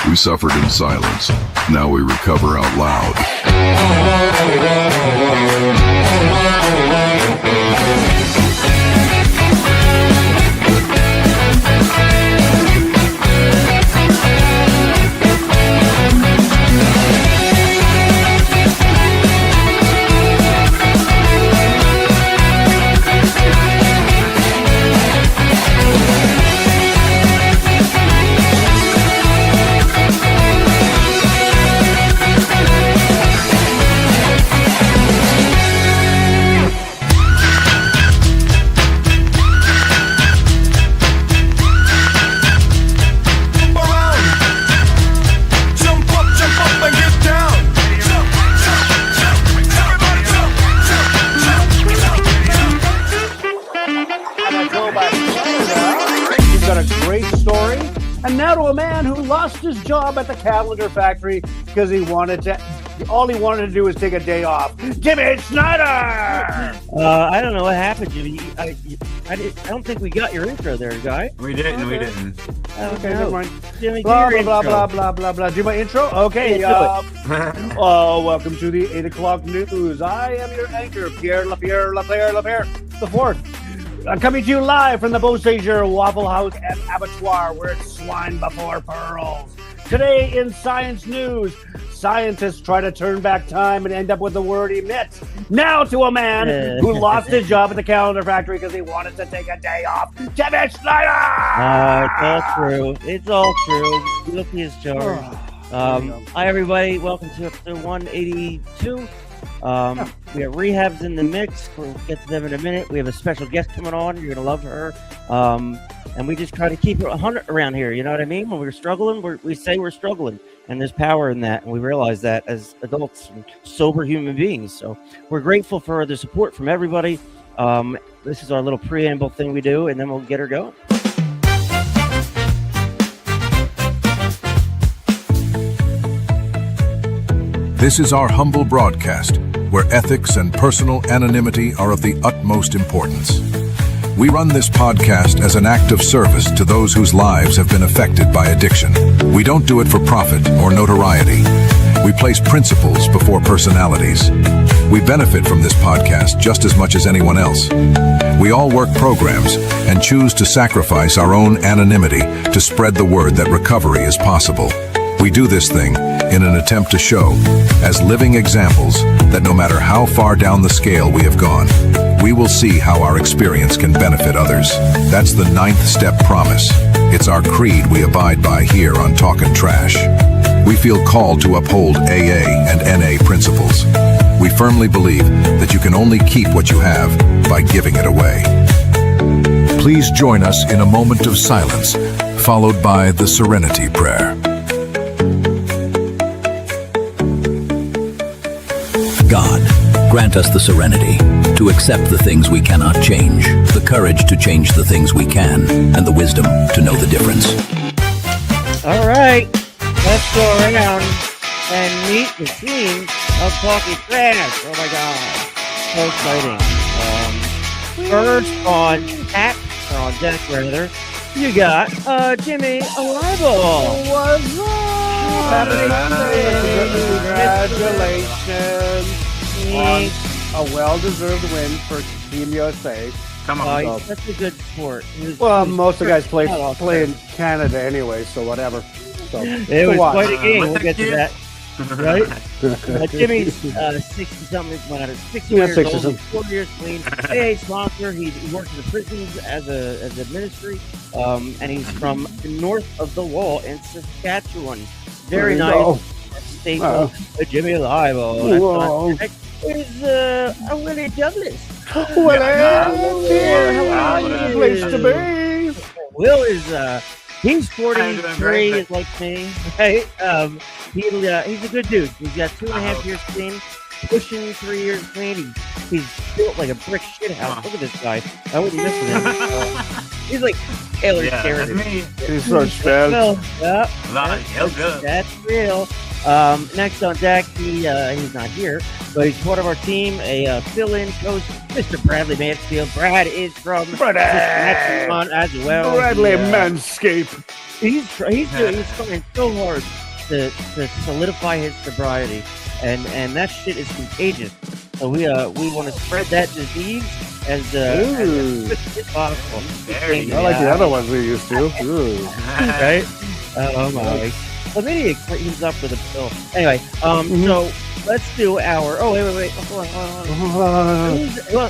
We suffered in silence. Now we recover out loud. And now to a man who lost his job at the calendar factory because all he wanted to do was take a day off. Jimmy Snyder! I don't know what happened, Jimmy. I don't think we got your intro there, guy. We didn't. Okay, never mind. Jimmy, blah, blah, blah. Do my intro? Okay. Welcome to the 8 o'clock news. I am your anchor, Pierre Lapierre the fourth. Coming to you live from the Beausejour Waffle House and Abattoir, where it's swine before pearls. Today in science news, scientists try to turn back time and end up with the word emit. Now to a man who lost his job at the calendar factory because he wanted to take a day off. Jimmy Snyder! It's all true. Guilty as charged. Hi, everybody. Welcome to episode 182. We have Rehab's in the mix. We'll get to them in a minute. We have a special guest coming on. You're going to love her. And we just try to keep it 100 around here. You know what I mean? When we're struggling, we say we're struggling. And there's power in that. And we realize that as adults and sober human beings. So we're grateful for the support from everybody. This is our little preamble thing we do. And then we'll get her going. This is our humble broadcast, where ethics and personal anonymity are of the utmost importance. We run this podcast as an act of service to those whose lives have been affected by addiction. We don't do it for profit or notoriety. We place principles before personalities. We benefit from this podcast just as much as anyone else. We all work programs and choose to sacrifice our own anonymity to spread the word that recovery is possible. We do this thing in an attempt to show, as living examples, that no matter how far down the scale we have gone, we will see how our experience can benefit others. That's the 9th step promise. It's our creed we abide by here on Talkin' Trash. We feel called to uphold AA and NA principles. We firmly believe that you can only keep what you have by giving it away. Please join us in a moment of silence, followed by the Serenity Prayer. God, grant us the serenity to accept the things we cannot change, the courage to change the things we can, and the wisdom to know the difference. All right, let's go around and meet the team of Talkin' Trash. Oh my God, so exciting. First on tap, or on deck rather, you got Jimmy Arrival. What's up? Congratulations on a well-deserved win for Team USA. Come on. He's such a good sport. Well, most of the guys play in Canada anyway, so whatever. So, it was quite a game. We'll get to that. Right? Jimmy's 60-something, 60 years old, 4 years clean. AA sponsor. He works in the prisons as a ministry, and he's from north of the wall in Saskatchewan. Very nice. State Jimmy Arrival. Is Willie Douglas. Place to be. Will is he's 43, like me, right? He's a good dude. He's got 2.5 years clean, pushing 3 years clean. He's built like a brick shit house. Look at this guy. I wouldn't miss him. He's like Taylor Sheridan. He's so bad. That's real. Next on deck, he's not here, but he's part of our team, a fill-in coach, Mr. Bradley Mansfield. Brad is from Cincinnati as well. Bradley Manscape. He's trying so hard to solidify his sobriety, and that shit is contagious. So we want to spread that disease as quickly as possible. I like the other ones we used to. Right? Oh my. Well, maybe it cleans up with a pill. Anyway, so let's do our. Oh wait. Hold on.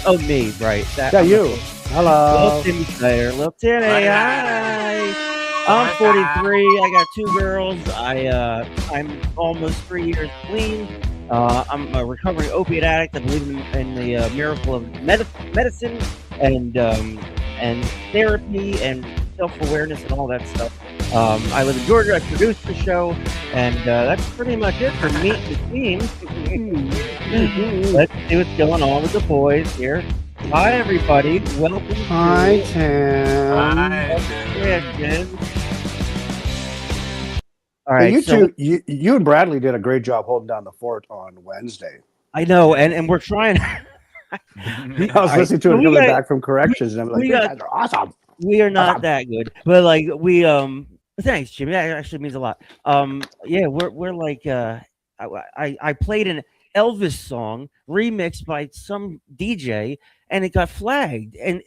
Oh, me, right? You. Hello. Little Timmy Slater. Little Timmy. Hi. I'm 43. I got 2 girls. I'm almost 3 years clean. I'm a recovering opiate addict. I believe in the miracle of medicine and therapy and self-awareness and all that stuff. I live in Georgia. I produce the show, and that's pretty much it for Meet the Team. Let's see what's going on with the boys here. Hi, everybody. Welcome. Hi, Tim. Hi. All right, you and Bradley did a great job holding down the fort on Wednesday. I know, and we're trying. I was listening to it coming back from corrections, and I'm like, "You guys are awesome." We are not that good, but like we thanks, Jimmy. That actually means a lot. Yeah, we're like I played an Elvis song remixed by some DJ, and it got flagged, and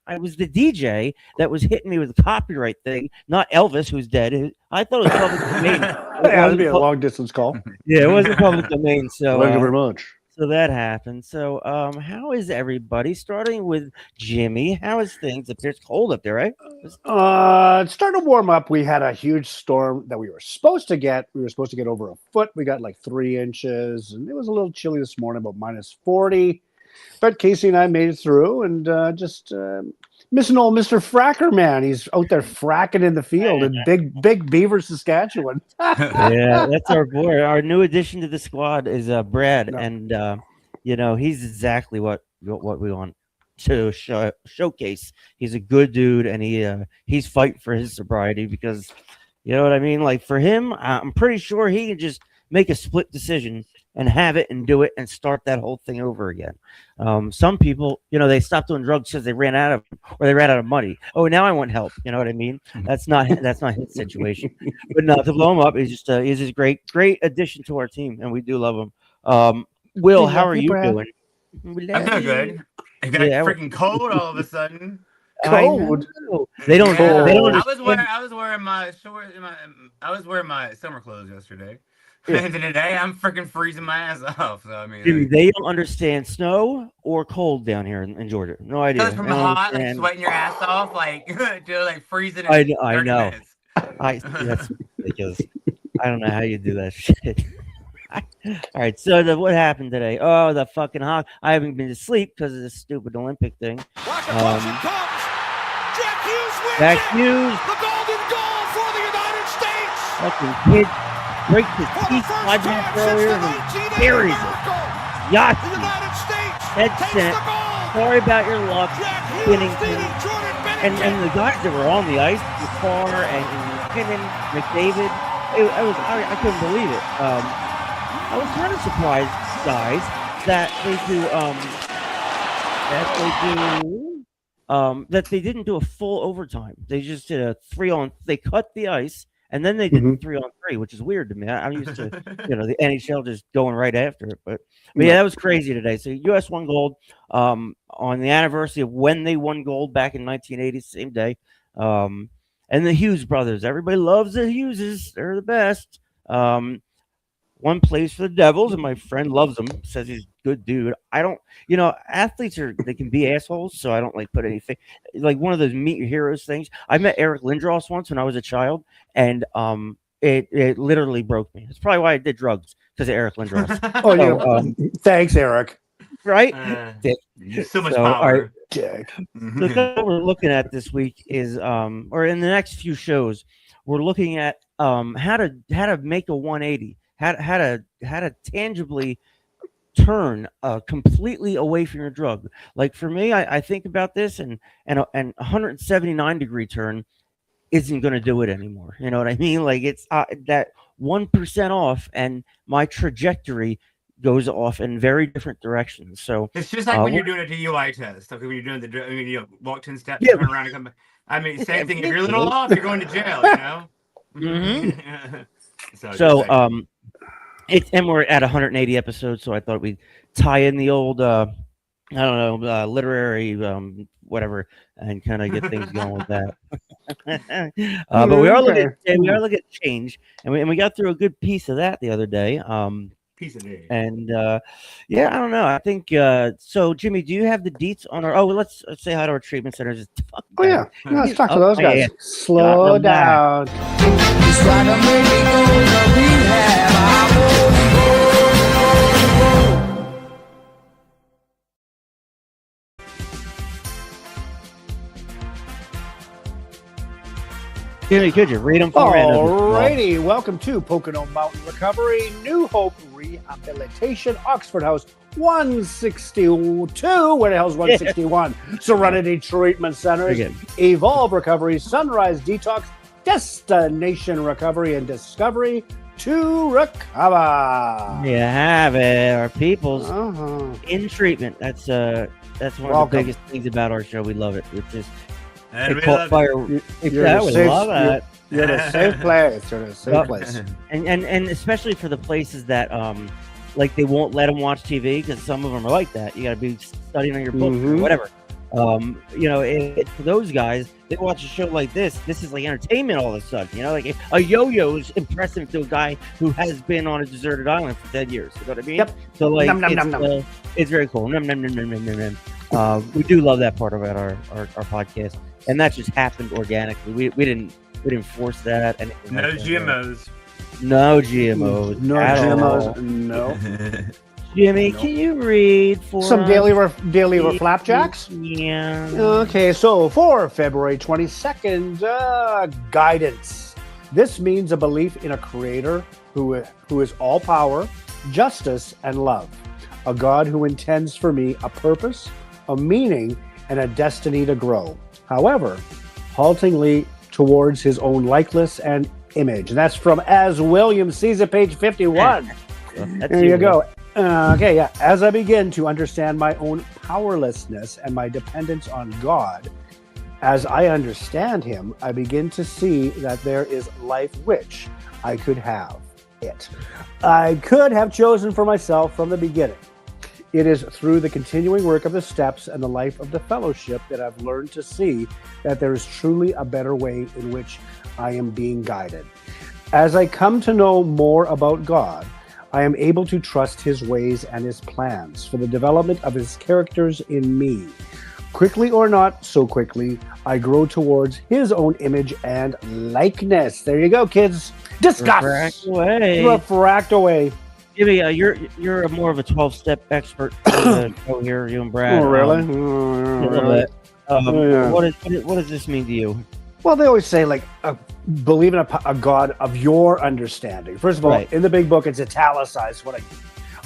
I was the DJ that was hitting me with the copyright thing, not Elvis, who's dead. I thought it was public domain. Yeah, it'd be a long distance call. Yeah, it wasn't public domain. So thank you very much. So that happened. So how is everybody? Starting with Jimmy, how is things? It's cold up there, right? It's starting to warm up. We had a huge storm that we were supposed to get. We were supposed to get over a foot. We got like 3 inches, and it was a little chilly this morning, about -40. But Casey and I made it through, and just missing old Mr. Fracker Man. He's out there fracking in the field in Big Beaver, Saskatchewan. Yeah, that's our boy. Our new addition to the squad is Brad, and he's exactly what we want to showcase. He's a good dude, and he's fighting for his sobriety because you know what I mean. Like for him, I'm pretty sure he can just make a split decision and have it and do it and start that whole thing over again. Some people, they stop doing drugs because they ran out of money. Oh, now I want help. You know what I mean? That's not his situation. But no, to blow him up, he's a great addition to our team, and we do love him. Will, how are you doing? I'm doing good. It got freaking cold all of a sudden. Cold. They don't. I was wearing my shorts. I was wearing my summer clothes yesterday. Yeah. And today I'm freaking freezing my ass off. So I mean, dude, they don't understand snow or cold down here in Georgia. No idea. Because from the hot, like sweating your ass off, like freezing. I know. That's ridiculous. I don't know how you do that shit. All right, so what happened today? Oh, the fucking hog. I haven't been to sleep because of this stupid Olympic thing. Jack Hughes. The golden goal for the United States. Fucking kid. Breaks his teeth 5 minutes earlier and buries it. Yahtzee. Head sent. Sorry about your luck. Binnington. And the guys that were on the ice, McCarr and McKinnon, McDavid, I couldn't believe it. I was kind of surprised, guys, that they didn't do a full overtime. They just did a 3-on. They cut the ice. And then they did 3-on-3, which is weird to me. I'm used to, the NHL just going right after it. But yeah, that was crazy today. So U.S. won gold on the anniversary of when they won gold back in 1980, same day. And the Hughes brothers. Everybody loves the Hugheses. They're the best. One plays for the Devils, and my friend loves him. Says he's a good dude. I don't, athletes they can be assholes, so I don't put anything like one of those meet your heroes things. I met Eric Lindros once when I was a child, and it literally broke me. It's probably why I did drugs because of Eric Lindros. Thanks, Eric. Right? So much power. Dick. So what we're looking at this week is, or in the next few shows, we're looking at how to make a 180. How to tangibly turn completely away from your drug. Like for me, I think about this, and a 179 degree turn isn't going to do it anymore. You know what I mean? Like it's that 1% off, and my trajectory goes off in very different directions. So It's just like when you're doing a DUI test. Like when you're doing walk 10 steps, Yeah. turn around and come back. I mean, same thing. If you're a little off, you're going to jail. You know. Mhm. So and we're at 180 episodes, so I thought we'd tie in the old I don't know, literary whatever, and kind of get things going with that. But we are looking at change, and we got through a good piece of that the other day. piece of it. And yeah, I don't know. I think so. Jimmy, do you have the deets on our? Oh, well, let's say hi to our treatment centers. Oh yeah, let's talk to those guys. Yeah. Slow down. Jimmy, could you read them for me? Alrighty, welcome to Pocono Mountain Recovery, New Hope Rehabilitation, Oxford House 162. Where the hell's 161? Serenity Treatment Centers, Evolve Recovery, Sunrise Detox, Destination Recovery, and Discovery to Recover. You have it. Our people's in treatment. That's one of the biggest things about our show. We love it. It's just it caught fire. You're in a safe place. You're in a safe place. And especially for the places that like they won't let them watch TV, because some of them are like that. You got to be studying on your book or whatever. You know, for those guys, they watch a show like this. This is like entertainment all of a sudden. You know, like a yo-yo is impressive to a guy who has been on a deserted island for 10 years. You know what I mean? Yep. So like, it's very cool. We do love that part about our podcast, and that just happened organically. We didn't force that. And no GMOs. No GMOs. No GMOs. No. Jimmy, can you read for some daily flapjacks? Yeah. Okay, so for February 22nd, guidance. This means a belief in a creator who is all power, justice, and love. A God who intends for me a purpose, a meaning, and a destiny to grow. However, haltingly towards his own likeness and image. And that's from As William sees it, page 51. There you go. As I begin to understand my own powerlessness and my dependence on God, as I understand him, I begin to see that there is life which I could have it. I could have chosen for myself from the beginning. It is through the continuing work of the steps and the life of the fellowship that I've learned to see that there is truly a better way in which I am being guided. As I come to know more about God, I am able to trust his ways and his plans for the development of his characters in me. Quickly or not so quickly, I grow towards his own image and likeness. There you go, kids. Discuss. Refract away. Jimmy, you're more of a 12-step expert here, you and Brad. Oh, really? A little bit. What does this mean to you? Well, they always say, like, believe in a God of your understanding. First of all, in the big book, it's italicized. What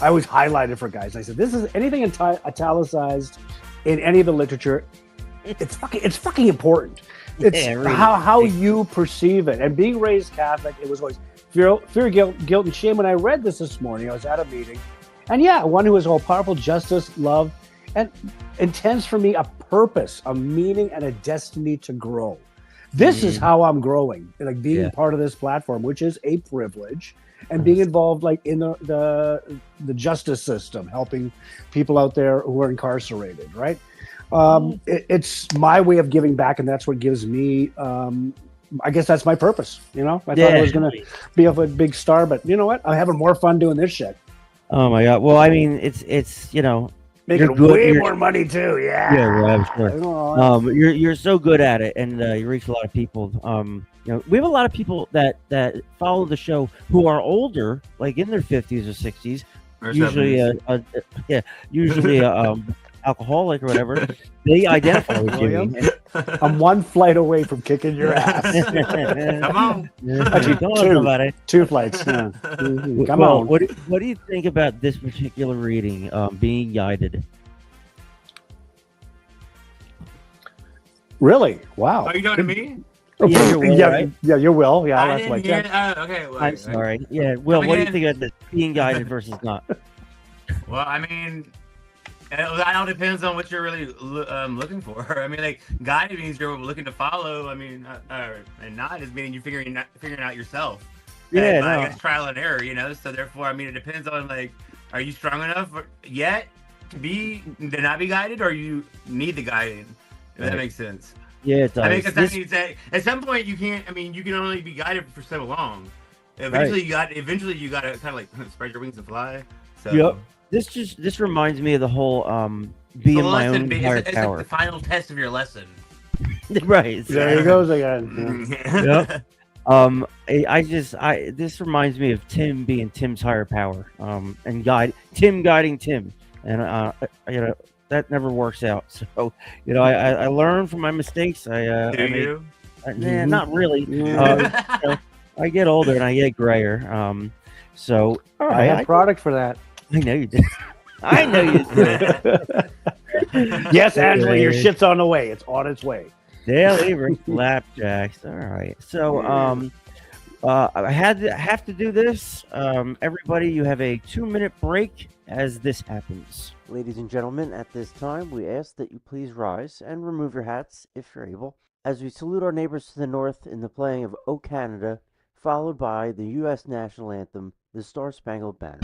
I always highlighted for guys. I said, this is anything italicized in any of the literature. It's fucking important. It's how you perceive it. And being raised Catholic, it was always fear, guilt, and shame. When I read this morning, I was at a meeting, and one who is all powerful, justice, love, and intends for me a purpose, a meaning, and a destiny to grow. This is how I'm growing, like being part of this platform, which is a privilege, and being involved like in the justice system, helping people out there who are incarcerated, right? It's my way of giving back, and that's what gives me, I guess that's my purpose, you know? I thought I was going to be a big star, but you know what? I'm having more fun doing this shit. Oh my God. Well, I mean, it's you know, making way more money too. Yeah, sure. You're so good at it, and you reach a lot of people. You know, we have a lot of people that follow the show who are older, like in their 50s or 60s. Usually alcoholic or whatever. They identify with Jimmy. I'm one flight away from kicking your ass. Come on. Actually, two flights. Yeah. Come on. What do you think about this particular reading, being guided? Really? Wow. Are you talking to me? Yeah, your will, yeah, right? yeah, your will. Yeah, I that's didn't like hear. that. Okay. Wait, I'm sorry. Yeah, Will, what do you again. think of this being guided versus not? Well, I mean, it all depends on what you're really looking for. I mean, like guided means you're looking to follow. I mean, and not is meaning you're figuring out yourself. Yeah, And, no. I guess trial and error, So therefore, I mean, it depends on like, are you strong enough yet to not be guided, or you need the guiding? If that makes sense. Yeah, it does. I mean, because that means that at some point you can't. I mean, you can only be guided for so long. Eventually, you got to kind of like spread your wings and fly. So. Yep. This reminds me of the whole being my own higher it's power. like the final test of your lesson. Right. There he goes again. Yep. This reminds me of Tim being Tim's higher power. And Tim guiding Tim, and that never works out. So I learn from my mistakes. Do you? Not really. I get older and I get grayer. So I have product for that. I know you did. I know you did. Yes, Angela, your shit's on the way. It's on its way. Daily flapjacks. All right. So I have to do this. Everybody, you have a 2-minute break as this happens. Ladies and gentlemen, at this time, we ask that you please rise and remove your hats if you're able, as we salute our neighbors to the north in the playing of O Canada, followed by the U.S. national anthem, the Star Spangled Banner.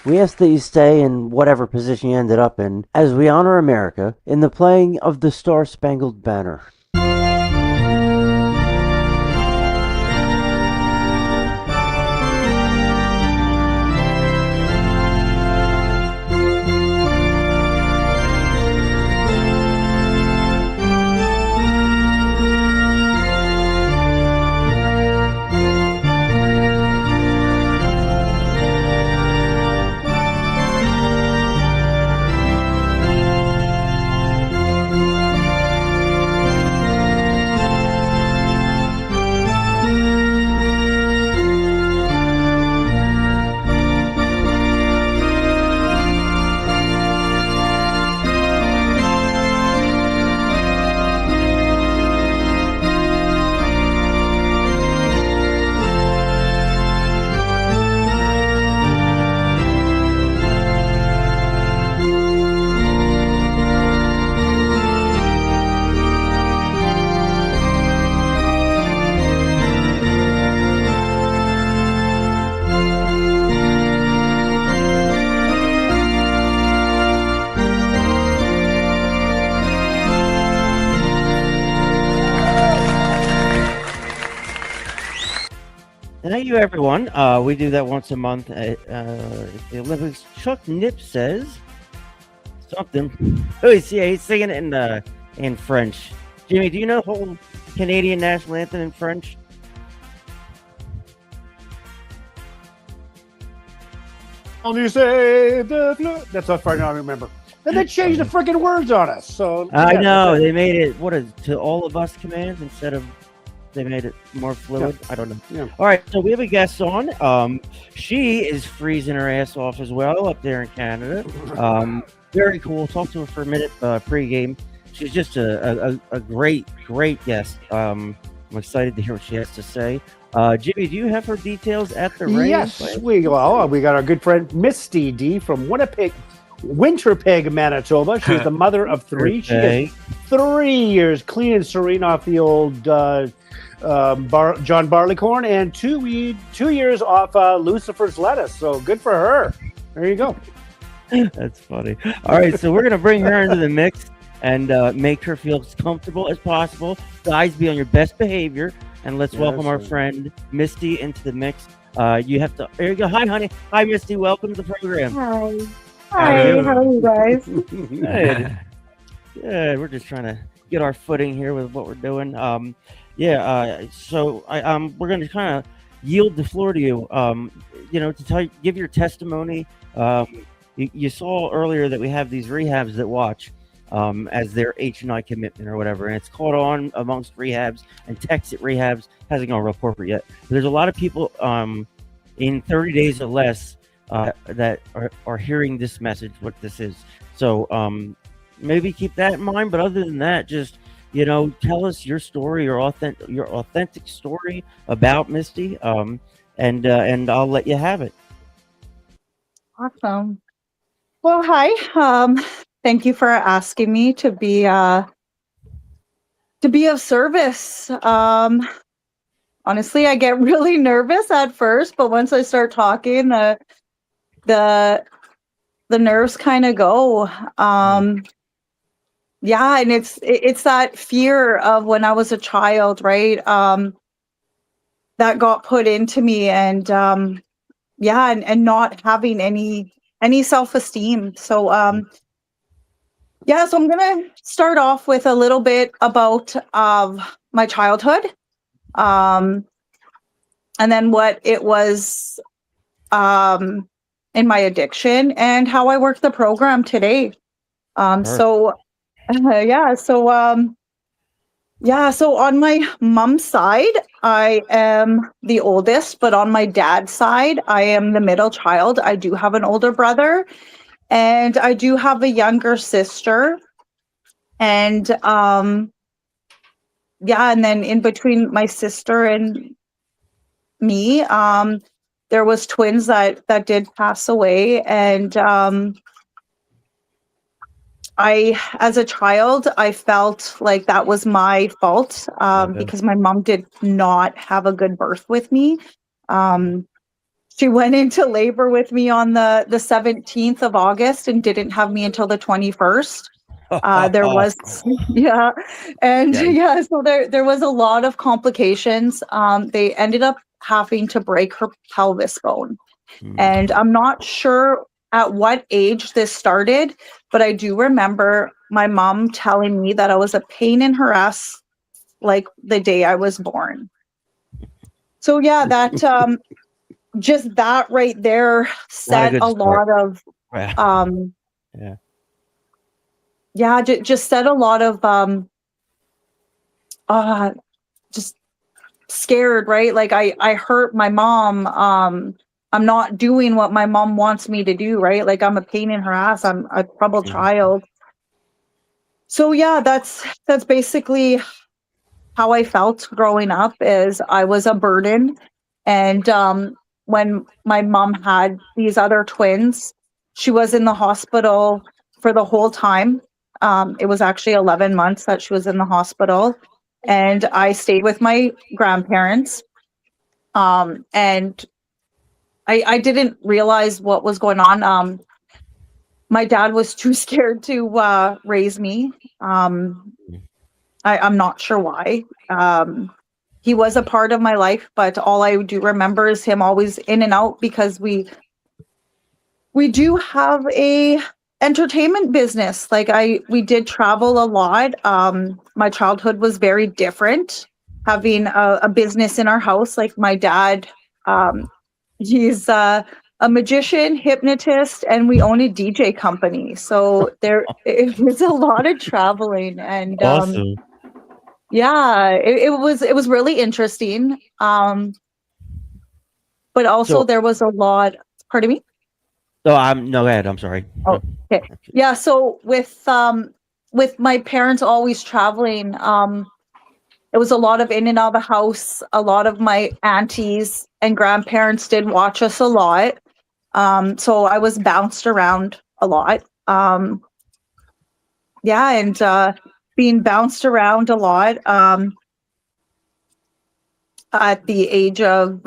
We ask that you stay in whatever position you ended up in as we honor America in the playing of the Star Spangled Banner. Thank you, everyone. We do that once a month at the Olympics. Chuck Nip says something. Oh, he's singing it in French. Jimmy, do you know the whole Canadian national anthem in French? You say that's how far now I remember. And they changed the freaking words on us. So I know they made it to all of us commands instead of they made it more fluid. Yeah. I don't know. Yeah. All right, so we have a guest on. She is freezing her ass off as well up there in Canada. Very cool. Talk to her for a minute pre-game. She's just a great guest. I'm excited to hear what she has to say. Jimmy, do you have her details at the ready? Yes, we got our good friend Misty D from Winterpeg, Manitoba. She's the mother of 3. She is 3 years clean and serene off the old John Barleycorn, and 2 years off Lucifer's lettuce. So good for her. There you go. That's funny. All right, so we're going to bring her into the mix and make her feel as comfortable as possible. Guys, be on your best behavior, and let's welcome our friend Misty into the mix. You have to. There you go. Hi, honey. Hi, Misty. Welcome to the program. Hi. Hi. How are you guys? Good. Good. We're just trying to get our footing here with what we're doing. So we're going to kind of yield the floor to you. To give your testimony. You saw earlier that we have these rehabs that watch as their H&I commitment or whatever, and it's caught on amongst rehabs, and Tex at rehabs hasn't gone real corporate yet. But there's a lot of people in 30 days or less that are hearing this message, what this is. So maybe keep that in mind. But other than that, just tell us your story, your authentic story about Misty, and I'll let you have it. Awesome. Well, hi. Thank you for asking me to be of service. Honestly, I get really nervous at first, but once I start talking, the nerves kind of go. And it's that fear of when I was a child, right? That got put into me, and not having any self-esteem. So so I'm gonna start off with a little bit about my childhood, and then what it was in my addiction, and how I work the program today. So on my mom's side, I am the oldest, but on my dad's side, I am the middle child. I do have an older brother, and I do have a younger sister. And and then in between my sister and me, there was twins that did pass away, and as a child, I felt like that was my fault because my mom did not have a good birth with me. She went into labor with me on the 17th of August and didn't have me until the 21st. There was, so there was a lot of complications. They ended up having to break her pelvis bone. And I'm not sure at what age this started, but I do remember my mom telling me that I was a pain in her ass like the day I was born. So that just that right there said a lot of just said a lot of just scared, right? Like I hurt my mom. I'm not doing what my mom wants me to do, right? Like I'm a pain in her ass. I'm a troubled child. So that's basically how I felt growing up. Is I was a burden, and when my mom had these other twins, she was in the hospital for the whole time. It was actually 11 months that she was in the hospital, and I stayed with my grandparents. And I didn't realize what was going on. My dad was too scared to raise me. I'm not sure why. He was a part of my life, but all I do remember is him always in and out, because we do have a entertainment business. Like we did travel a lot. My childhood was very different, having a business in our house. Like my dad, he's a magician, hypnotist, and we own a DJ company. So it was a lot of traveling, and awesome. It was really interesting. But also there was a lot. Pardon me? No, go ahead. I'm sorry. Oh, okay. Yeah. So with my parents always traveling, it was a lot of in and out of the house. A lot of my aunties and grandparents did watch us a lot. So I was bounced around a lot. Being bounced around a lot. At the age of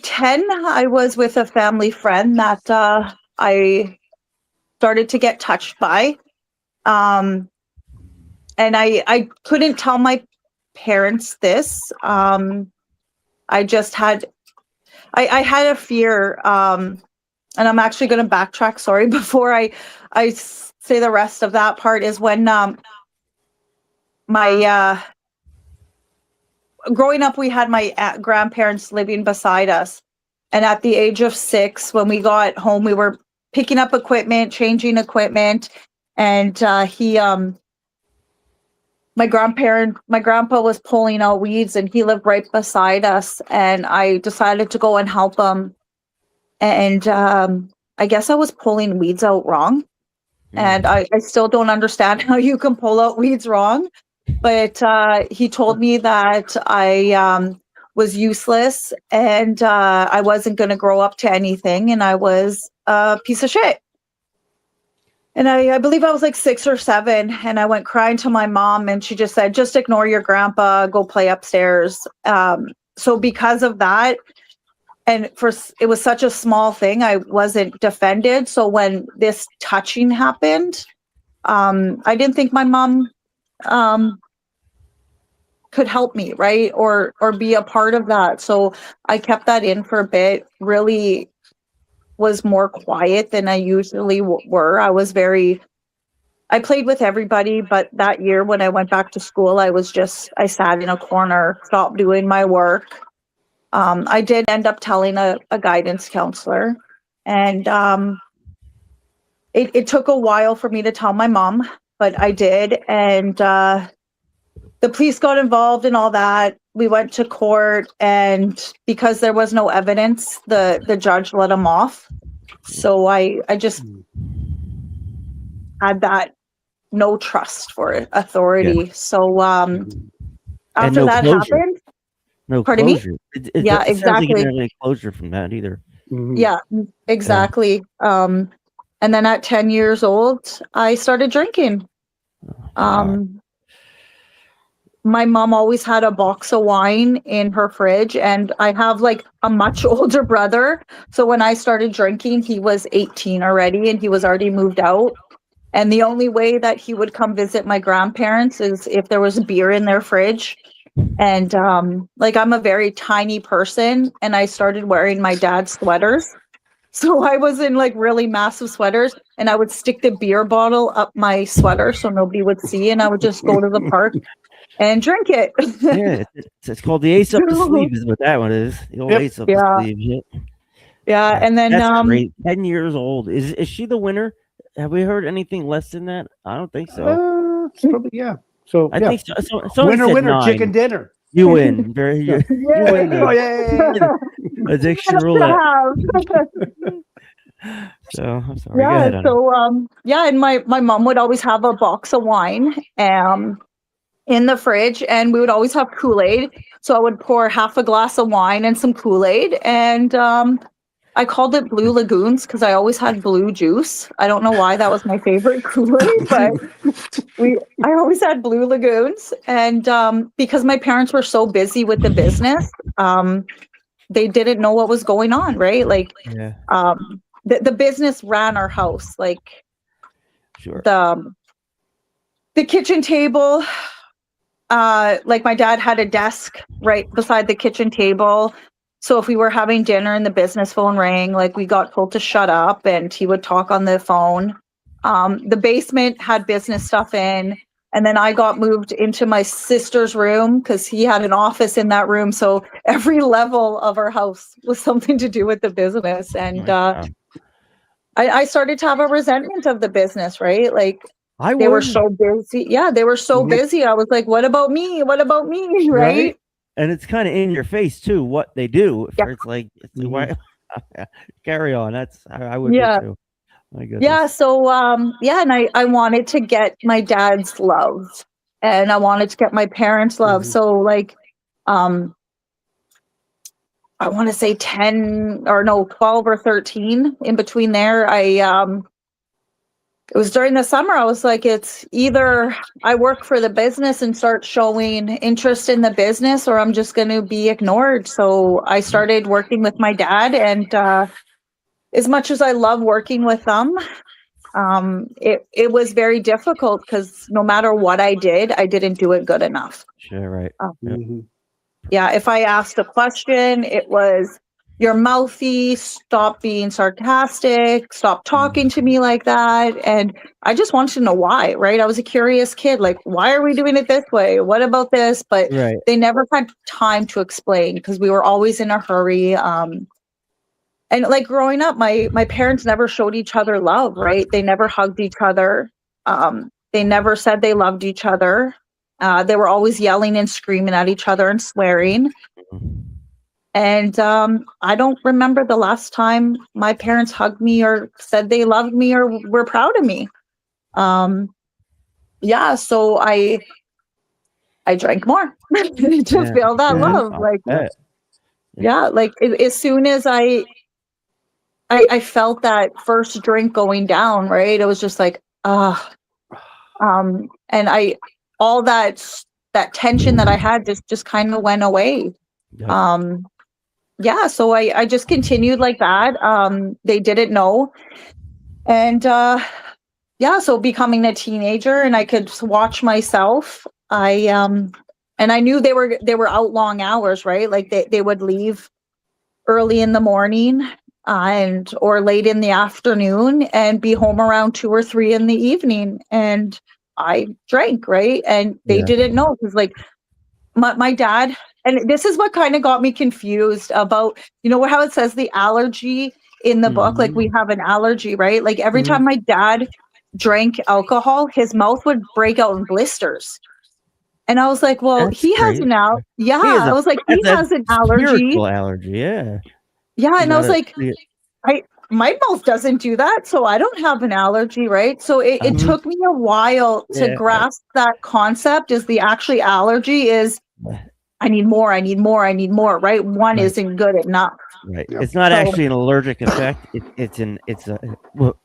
10, I was with a family friend that I started to get touched by. And I couldn't tell my parents this. I just had I had a fear, and I'm actually going to backtrack. Sorry, before I say the rest of that part is when my growing up, we had my grandparents living beside us, and at the age of 6, when we got home, we were picking up equipment, changing equipment, and my grandpa was pulling out weeds, and he lived right beside us, and I decided to go and help him. And I guess I was pulling weeds out wrong. And I still don't understand how you can pull out weeds wrong. But he told me that I was useless, and I wasn't going to grow up to anything, and I was a piece of shit. And I believe I was like 6 or 7, and I went crying to my mom, and she just said, just ignore your grandpa, go play upstairs. So because of that, and it was such a small thing, I wasn't defended. So when this touching happened, I didn't think my mom could help me, right? Or be a part of that. So I kept that in for a bit, really was more quiet than I usually were. I played with everybody, but that year when I went back to school, I sat in a corner, stopped doing my work. I did end up telling a guidance counselor, and it took a while for me to tell my mom, but I did. And the police got involved and all that. We went to court, and because there was no evidence, the judge let him off. So I just had that no trust for authority. Yeah. So after that closure. happened, no pardon closure. Me? Yeah, exactly. Like any closure from that either. Mm-hmm. Yeah, exactly. Yeah. And then at 10 years old, I started drinking. My mom always had a box of wine in her fridge, and I have like a much older brother. So when I started drinking, he was 18 already, and he was already moved out. And the only way that he would come visit my grandparents is if there was beer in their fridge. And I'm a very tiny person, and I started wearing my dad's sweaters. So I was in like really massive sweaters, and I would stick the beer bottle up my sweater so nobody would see, and I would just go to the park and drink it. Yeah, it's called the ace up the sleeve is what that one is. The old ace up the sleeve. Yeah, and then that's great. 10 years old. Is she the winner? Have we heard anything less than that? I don't think so. Probably, yeah. So I think so. Winner, 9. chicken dinner. You win. You win. Addiction roulette. So I'm sorry. Yeah. Go ahead, so and my mom would always have a box of wine in the fridge, and we would always have Kool-Aid. So I would pour half a glass of wine and some Kool-Aid, and I called it Blue Lagoons because I always had blue juice. I don't know why that was my favorite Kool-Aid, but I always had Blue Lagoons. And because my parents were so busy with the business, they didn't know what was going on, right? Like, the business ran our house. Like, sure. The kitchen table, like my dad had a desk right beside the kitchen table. So if we were having dinner and the business phone rang, like we got told to shut up, and he would talk on the phone. The basement had business stuff in, and then I got moved into my sister's room because he had an office in that room. So every level of our house was something to do with the business. And I started to have a resentment of the business, right? Like they were so busy. Yeah, they were so busy. I was like, what about me? What about me? Right? And it's kind of in your face too, what they do. Yeah. It's like, why? Carry on. That's I would do too. My goodness. Yeah. So and I wanted to get my dad's love, and I wanted to get my parents' love. Mhm. So like, I want to say 12 or 13 in between there. It was during the summer. I was like, it's either I work for the business and start showing interest in the business, or I'm just going to be ignored. So I started working with my dad, and as much as I love working with them, it was very difficult because no matter what I didn't do it good enough. Sure, right. Mhm. Yeah, if I asked a question, it was, you're mouthy, stop being sarcastic, stop talking to me like that. And I just wanted to know why, right? I was a curious kid, like, why are we doing it this way? What about this? But Right. they never had time to explain because we were always in a hurry. And like growing up, my parents never showed each other love, right? They never hugged each other. They never said they loved each other. They were always yelling and screaming at each other and swearing. And I don't remember the last time my parents hugged me or said they loved me or were proud of me. Yeah, so I drank more to feel that love. Like, yeah, like as soon as I felt that first drink going down, right? It was just like, and all that tension that I had just kind of went away. Yep. Yeah, so I just continued like that. They didn't know. And yeah, so becoming a teenager, and I could watch myself. And I knew they were out long hours, right? Like they would leave early in the morning or late in the afternoon and be home around 2 or 3 in the evening. And I drank, right? And they didn't know, because like my dad, and this is what kind of got me confused about, how it says the allergy in the book, like we have an allergy, right? Like every time my dad drank alcohol, his mouth would break out in blisters. And I was like, well, That's he has crazy. I was like, he has an allergy. Spiritual allergy, yeah. Yeah, and I was like, Yeah. my mouth doesn't do that, so I don't have an allergy, right? So it took me a while to grasp that concept, is the actually allergy is, I need more, right? One isn't good enough. Right. Yep. It's not So- actually an allergic effect. It's a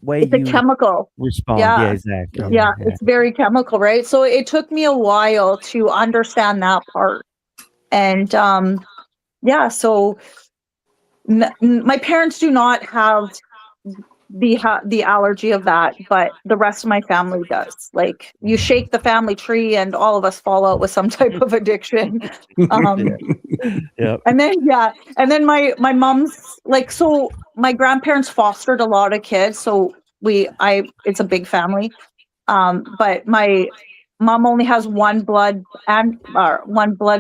way It's a you chemical. respond. Yeah. Yeah, exactly. Yeah, it's very chemical, right? So it took me a while to understand that part. And yeah, so my parents do not have the allergy of that, but the rest of my family does. Like, you shake the family tree and all of us fall out with some type of addiction. Yep. And then my mom's like, so my grandparents fostered a lot of kids, so it's a big family. But my mom only has one blood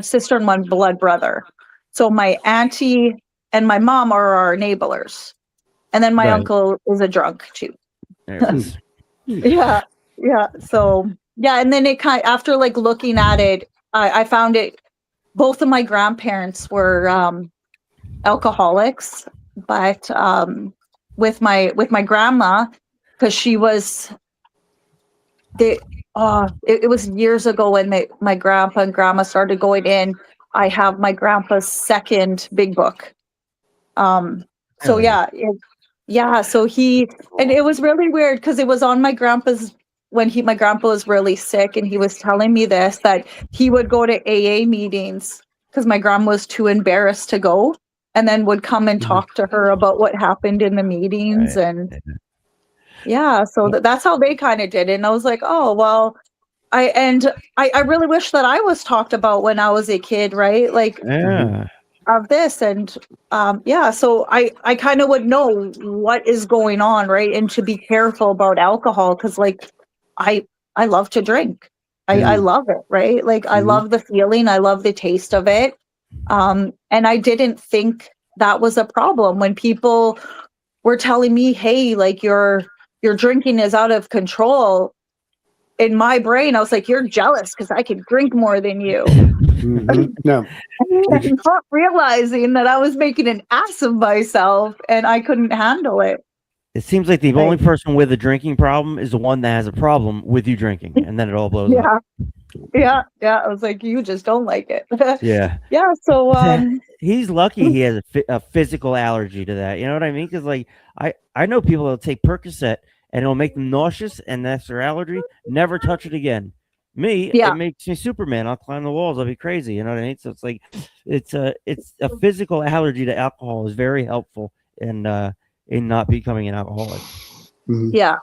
sister and one blood brother. So my auntie and my mom are our enablers. And then my Right. uncle is a drunk too. There it is. Yeah. So yeah, and then after like looking at it, I found it. Both of my grandparents were alcoholics, but with my grandma, because she was it was years ago when my grandpa and grandma started going in. I have my grandpa's second big book. So yeah, so and it was really weird because it was on my grandpa's, my grandpa was really sick, and he was telling me that he would go to AA meetings because my grandma was too embarrassed to go, and then would come and talk to her about what happened in the meetings. Right. And yeah, so that's how they kind of did it. And I was like, oh, well, I really wish that I was talked about when I was a kid, right? Like, Yeah. of this. And so I kind of would know what is going on, right? And to be careful about alcohol, because like I love to drink. I love it, right? Like I love the feeling, I love the taste of it. And I didn't think that was a problem when people were telling me, hey, like your drinking is out of control. In my brain, I was like, you're jealous because I can drink more than you. No. And not realizing that I was making an ass of myself and I couldn't handle it. It seems like the I- only person with a drinking problem is the one that has a problem with you drinking, and then it all blows up. Yeah. I was like, you just don't like it. Yeah. Yeah. So, He's lucky he has a physical allergy to that. You know what I mean? Because like I know people that'll take Percocet and it'll make them nauseous, and that's their allergy. Never touch it again. Me, yeah. it makes me Superman. I'll climb the walls. I'll be crazy. You know what I mean? So it's like it's a physical allergy to alcohol is very helpful in not becoming an alcoholic. Yeah.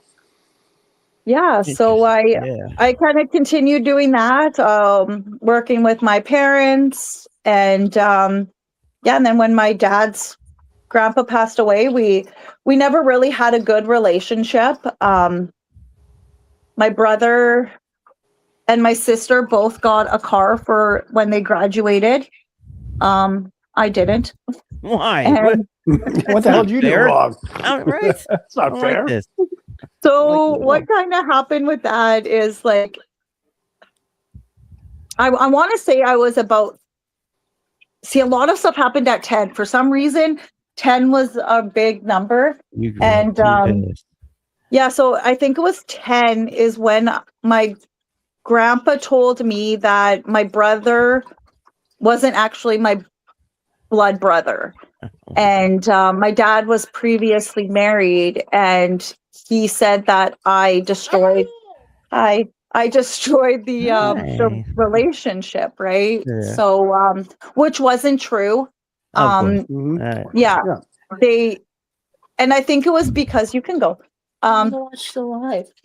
Yeah. So Yeah. I kind of continued doing that, working with my parents, and and then when my dad's grandpa passed away, we never really had a good relationship. My brother and my sister both got a car for when they graduated. I didn't. Why? And What the hell did you do fair. wrong? Right? That's I not don't fair. like this. so Like, what kind of happened with that is like I want to say I was about see a lot of stuff happened at 10 for some reason. 10 was a big number. You grew And up too fast. yeah, so I think it was 10 is when my grandpa told me that my brother wasn't actually my blood brother. And my dad was previously married, and he said that I destroyed the Hi. relationship, right? Yeah. So which wasn't true. Of course. Mhm. All right. Yeah, Yeah. they and I think it was because you can go.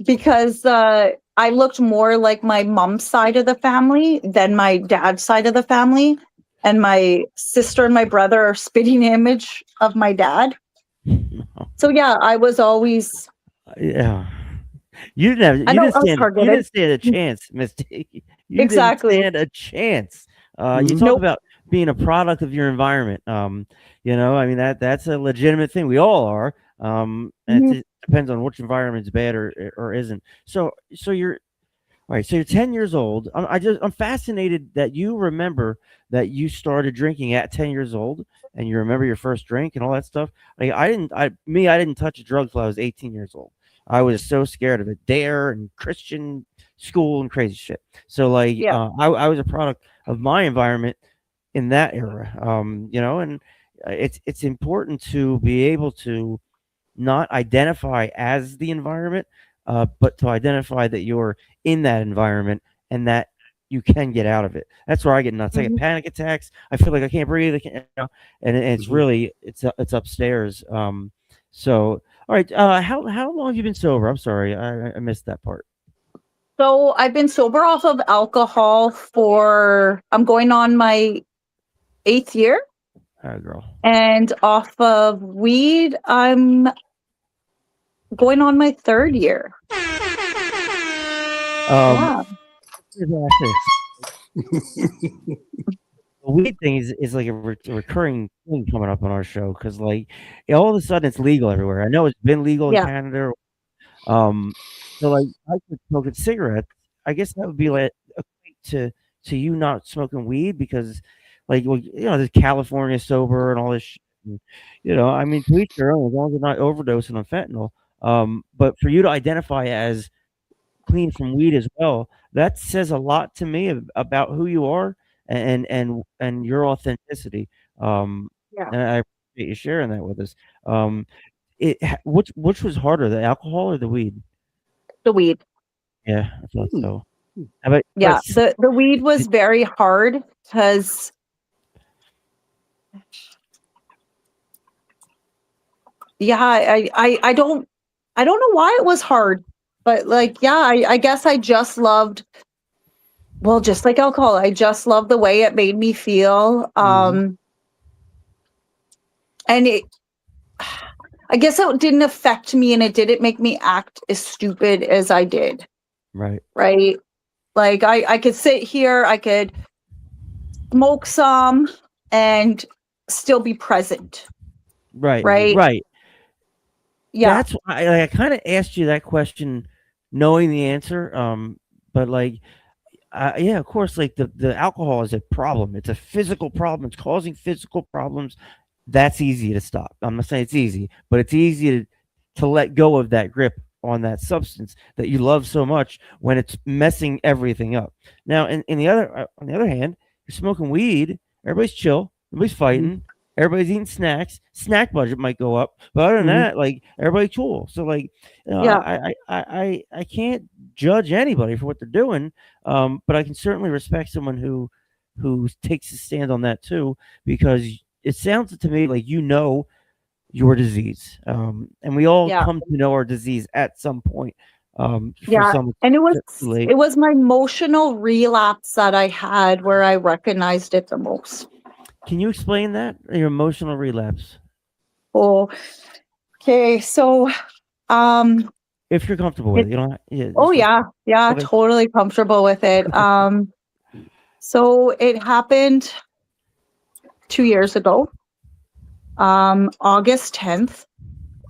Because I looked more like my mom's side of the family than my dad's side of the family. And my sister and my brother are spitting image of my dad. So yeah, I was always Yeah. You didn't I you know didn't I was stand targeted. a chance, Misty. You Exactly. didn't stand a chance. You Mhm. talk Nope. about being a product of your environment. You know, I mean that's a legitimate thing. We all are. And Mhm. it depends on which environment's bad or isn't. So you're all right. So you're 10 years old. I'm fascinated that you remember that you started drinking at 10 years old, and you remember your first drink and all that stuff. Like I didn't touch a drug till I was 18 years old. I was so scared of it. Dare and Christian school and crazy shit. So like Yeah. I was a product of my environment in that era. You know, and it's important to be able to not identify as the environment, but to identify that you're in that environment and that you can get out of it. That's where I get nuts. I get Mhm. panic attacks. I feel like I can't breathe. And it's Mhm. really it's upstairs. So all right. How long have you been sober? I'm sorry, I missed that part. So I've been sober off of alcohol for I'm going on my 8th year, Girl. and off of weed I'm going on my 3rd year. Um, Yeah. the weed thing is like a recurring thing coming up on our show because like all of a sudden it's legal everywhere. I know it's been legal in Yeah. Canada. Um, so like I could smoking cigarettes. I guess that would be like equate to you not smoking weed because like well, you know, there's California sober and all this shit. And, you know, I mean, to each their own as long as they're not overdosing on fentanyl. But for you to identify as clean from weed as well, that says a lot to me about who you are and your authenticity. Um, Yeah. and I appreciate you sharing that with us. Um, which was harder, the alcohol or the weed? The weed. Yeah, I thought Hmm. so. How Yeah. about The weed was very hard because yeah, I don't know why it was hard, but like yeah, I guess I just loved well, just like alcohol, I just loved the way it made me feel. Mhm. And it I guess it didn't affect me and it didn't make me act as stupid as I did, right, right? Like I could sit here, I could smoke some and still be present, right, right? right. Yeah. That's why I kind of asked you that question, knowing the answer. But like, yeah, of course, like the alcohol is a problem. It's a physical problem. It's causing physical problems. That's easy to stop. I'm not saying it's easy, but it's easy to let go of that grip on that substance that you love so much when it's messing everything up. Now, in the other on the other hand, you're smoking weed, everybody's chill, nobody's fighting, everybody's eating snacks. Snack budget might go up, but other than that, like everybody's cool. So like, Yeah. I can't judge anybody for what they're doing, but I can certainly respect someone who takes a stand on that too, because it sounds to me like your disease, and we all Yeah. come to know our disease at some point. For Yeah. some, And late. it was my emotional relapse that I had where I recognized it the most. Can you explain that, your emotional relapse? Oh, okay. So, If you're comfortable with it, you don't. yeah, Okay. totally comfortable with it. So it happened 2 years ago, August 10th,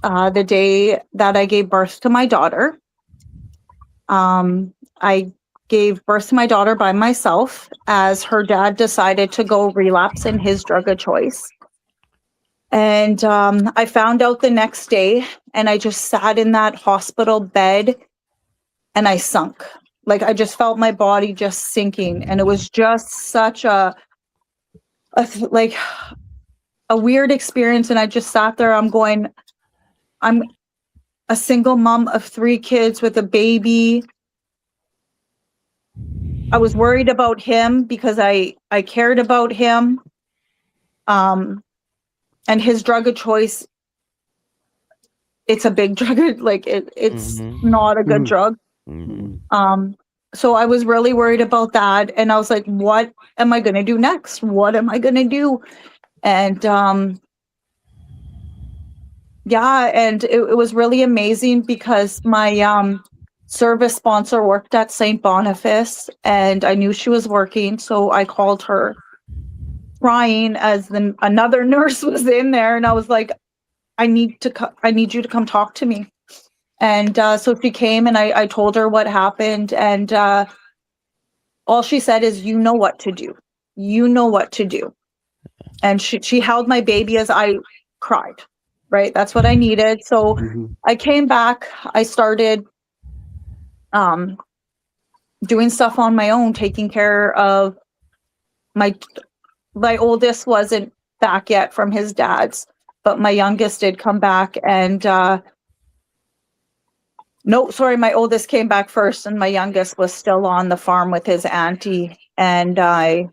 the day that I gave birth to my daughter. I gave birth to my daughter by myself as her dad decided to go relapse in his drug of choice. And I found out the next day, and I just sat in that hospital bed and I sunk. Like I just felt my body just sinking. And it was just such a weird experience. And I just sat there. I'm a single mom of 3 kids with a baby. I was worried about him because I cared about him. And his drug of choice, it's a big drug. Like it's not a good drug. So I was really worried about that. And I was like, what am I going to do next? What am I going to do? And and it was really amazing because my service sponsor worked at St. Boniface and I knew she was working. So I called her crying as another nurse was in there. And I was like, I need you to come talk to me. And so she came and I told her what happened. And all she said is, you know what to do. You know what to do. And she held my baby as I cried, right? That's what I needed. So I came back. I started doing stuff on my own, taking care of my oldest wasn't back yet from his dad's, but my youngest did come back. And my oldest came back first and my youngest was still on the farm with his auntie. And I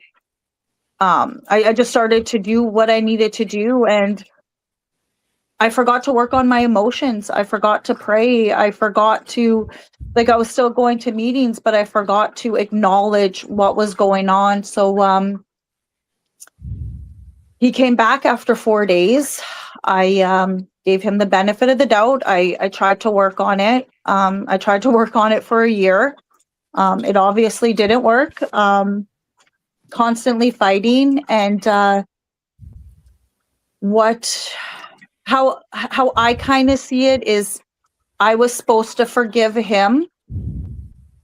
just started to do what I needed to do. And I forgot to work on my emotions. I forgot to pray. I forgot to, I was still going to meetings, but I forgot to acknowledge what was going on. So he came back after 4 days. I gave him the benefit of the doubt. I tried to work on it. I tried to work on it for a year. It obviously didn't work. Constantly fighting. And how I kind of see it is I was supposed to forgive him,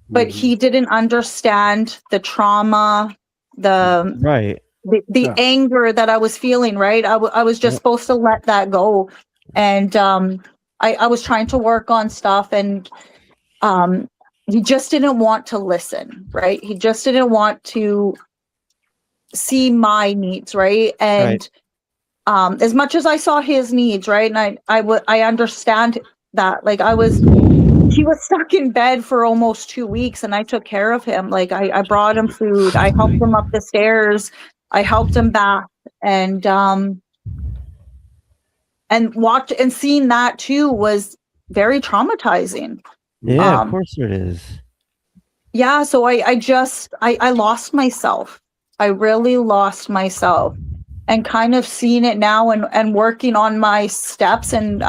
but he didn't understand the trauma, the anger that I was feeling, right? I was just supposed to let that go. And I was trying to work on stuff and he just didn't want to listen, right? He just didn't want to see my needs, right? And as much as I saw his needs, right? And I understand that. He was stuck in bed for almost 2 weeks and I took care of him. I brought him food. I helped him up the stairs. I helped him back and watch and seeing that too was very traumatizing. Yeah, of course it is. Yeah. So I lost myself. I really lost myself and kind of seeing it now and working on my steps and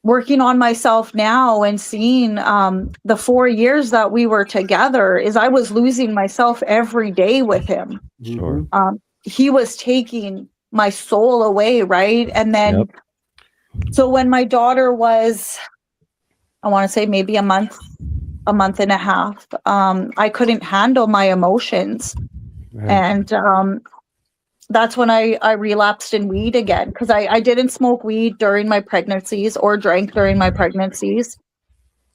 working on myself now and seeing the 4 years that we were together is I was losing myself every day with him. Sure. He was taking my soul away, right? And then, so when my daughter was, I want to say maybe a month and a half, I couldn't handle my emotions. Right. And that's when I relapsed in weed again, because I didn't smoke weed during my pregnancies or drank during my pregnancies.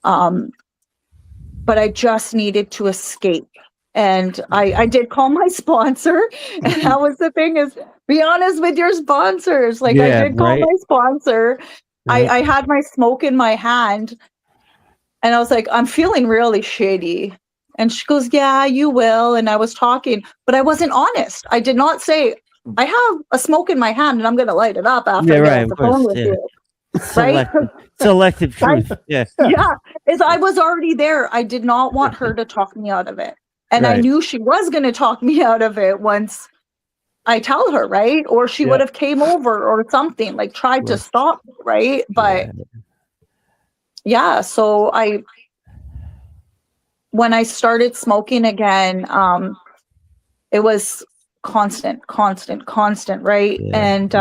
But I just needed to escape. And I did call my sponsor. And that was the thing, is be honest with your sponsors. Like, I did call my sponsor. I had my smoke in my hand, and I was like, I'm feeling really shady. And she goes, yeah, you will. And I was talking, but I wasn't honest. I did not say, I have a smoke in my hand and I'm going to light it up after I get off the phone with you. Right? Selective truth. Yeah. Yeah. Is I was already there. I did not want her to talk me out of it. And I knew she was going to talk me out of it once I tell her, right? Or she would have came over or something, like tried to stop, right? But so when I started smoking again, it was constant, right? And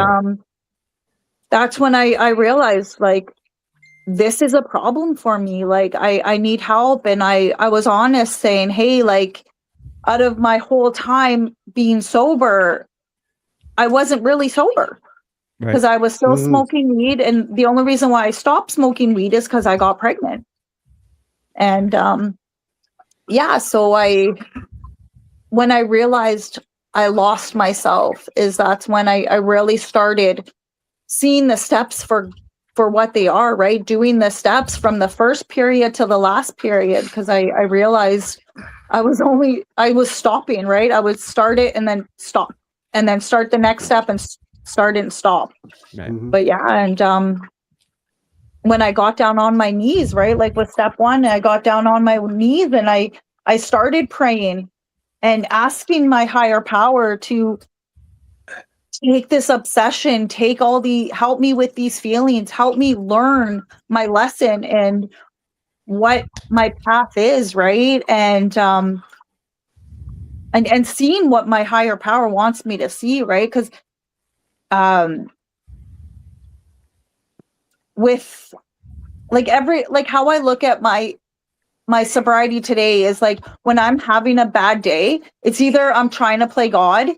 that's when I realized, like, this is a problem for me. Like, I need help. And I was honest, saying, hey, like, out of my whole time being sober, I wasn't really sober, because I was still smoking weed. And the only reason why I stopped smoking weed is because I got pregnant. And so when I realized I lost myself, that's when I really started seeing the steps for what they are, right? Doing the steps from the first period to the last period, because I realized I was stopping, right? I would start it and then stop, and then start the next step and start it and stop. Right. But and when I got down on my knees, right? Like with step one, I got down on my knees and I started praying and asking my higher power to take this obsession, help me with these feelings, help me learn my lesson and what my path is, right? And seeing what my higher power wants me to see, right? Because with like how I look at my sobriety today is like, when I'm having a bad day, it's either I'm trying to play God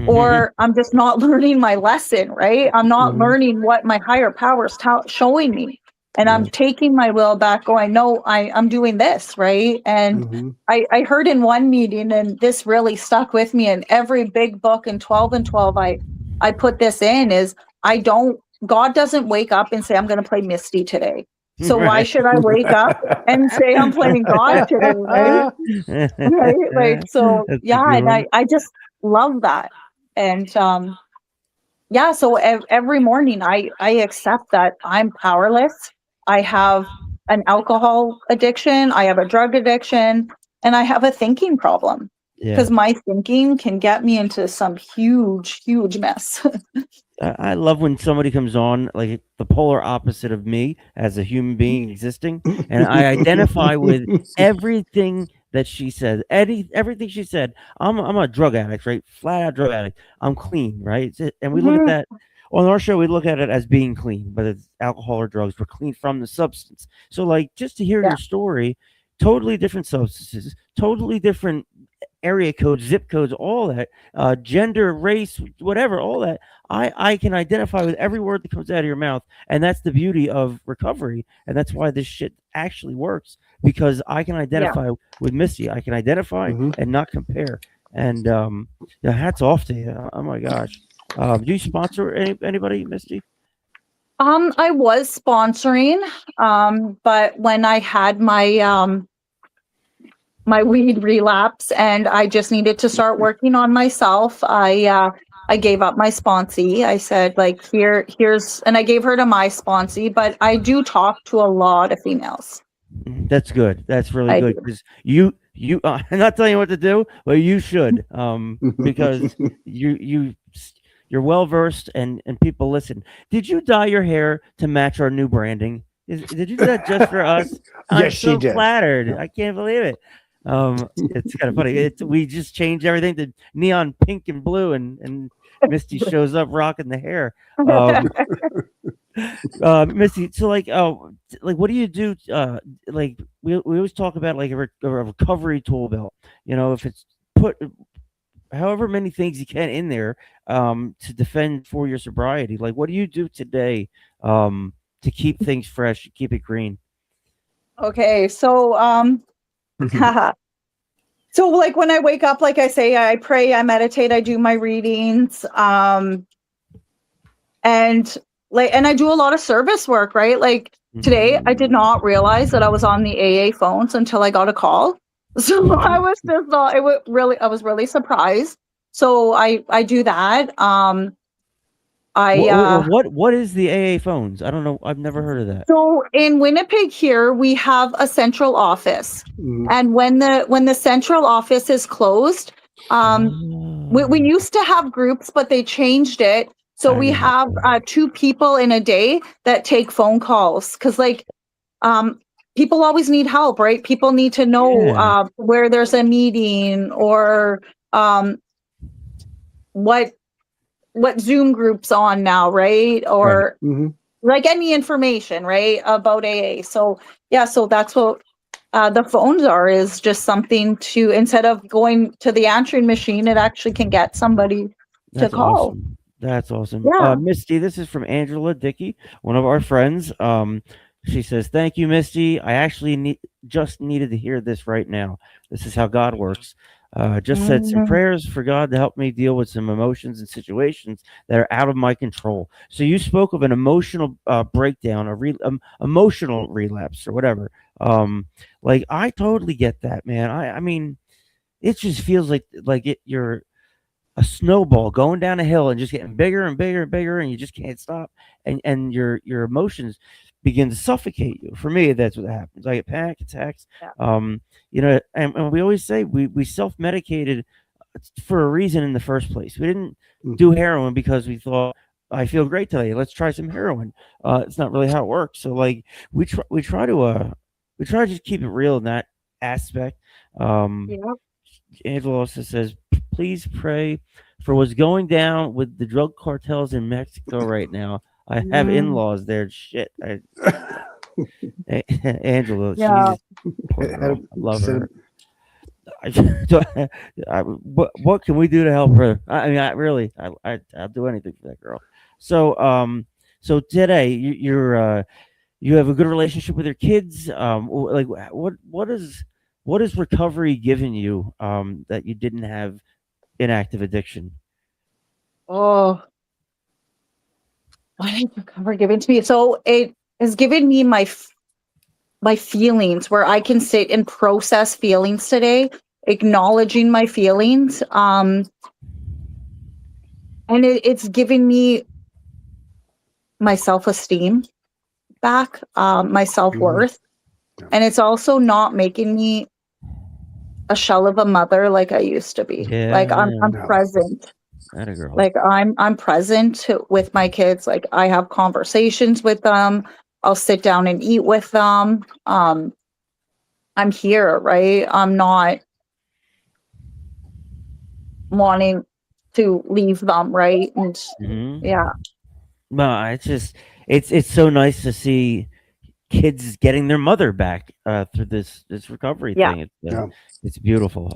or I'm just not learning my lesson, right? I'm not learning what my higher power is showing me. And I'm taking my will back, going, no, I'm doing this, right? And I heard in one meeting, and this really stuck with me, and every big book in 12 and 12, I put this in, is God doesn't wake up and say, I'm going to play Misty today. So why should I wake up and say I'm playing God today, right? Right? Like, so and I just love that. And so every morning I accept that I'm powerless. I have an alcohol addiction, I have a drug addiction, and I have a thinking problem. Because my thinking can get me into some huge mess. I love when somebody comes on, like the polar opposite of me as a human being existing, and I identify with everything that she said. Everything she said. I'm a drug addict, right? Flat out drug addict. I'm clean, right? And we look at that on our show. We look at it as being clean, whether it's alcohol or drugs. We're clean from the substance. So, like, just to hear your story, totally different substances, totally different area codes, zip codes, all that, gender, race, whatever, all that. I can identify with every word that comes out of your mouth, and that's the beauty of recovery, and that's why this shit actually works, because I can identify with Missy. I can identify and not compare. And hats off to you. Oh my gosh. Do you sponsor anybody, Misty? I was sponsoring, but when I had my my weed relapse and I just needed to start working on myself, I gave up my sponsee. I said, like, here's, and I gave her to my sponsee, but I do talk to a lot of females. That's good. That's really good, because you I'm not telling you what to do, but you should, because you're well versed and people listen. Did you dye your hair to match our new branding? Did you do that just for us? I'm so flattered. I can't believe it. It's kind of funny. We just changed everything to neon pink and blue, and Misty shows up rocking the hair. Misty, so like what do you do? Like we always talk about like a recovery tool belt. You know, if it's however many things you can in there to defend for your sobriety. Like, what do you do today to keep things fresh, keep it green? Okay, so so like when I wake up, like I say, I pray, I meditate, I do my readings, and and I do a lot of service work, right? Like today, I did not realize that I was on the AA phones until I got a call. So I was just not, I was really surprised. So I do that. What is the AA phones? I don't know. I've never heard of that. So in Winnipeg here, we have a central office, and when the central office is closed, we used to have groups, but they changed it. So we have 2 people in a day that take phone calls because, like, people always need help, right? People need to know where there's a meeting or what Zoom group's on now, right? Or like any information, right, about AA. So yeah, so that's what the phones are, is just something to, instead of going to the answering machine, it actually can get somebody to call. Awesome. That's awesome. Yeah. Misty, this is from Angela Dickey, one of our friends. She says, "Thank you, Misty. I actually just needed to hear this right now. This is how God works. Just said some prayers for God to help me deal with some emotions and situations that are out of my control." So you spoke of an emotional breakdown, emotional relapse, or whatever. Like, I totally get that, man. I mean, it just feels like you're a snowball going down a hill and just getting bigger and bigger and bigger, and you just can't stop, and your emotions begin to suffocate you. For me, that's what happens. I get panic attacks. And we always say we self-medicated for a reason in the first place. We didn't do heroin because we thought, I feel great today, let's try some heroin. It's not really how it works. So, like, we try to just keep it real in that aspect. Angela also says, "Please pray for what's going down with the drug cartels in Mexico right now. I have in-laws there." Shit. Angela, she's poor girl. I love her. What can we do to help her? I mean, I'll do anything for that girl. So, so today you have a good relationship with your kids. Like, what is recovery given you that you didn't have in active addiction? Oh, what is recovery given to me? So it has given me my feelings, where I can sit and process feelings today, acknowledging my feelings. And it's given me my self-esteem back, my self-worth. And it's also not making me a shell of a mother like I used to be. Like, I'm present. Like, I'm present with my kids. Like, I have conversations with them. I'll sit down and eat with them. I'm here, right? I'm not wanting to leave them, right? And yeah. No, it's so nice to see kids getting their mother back through this recovery thing. It's beautiful.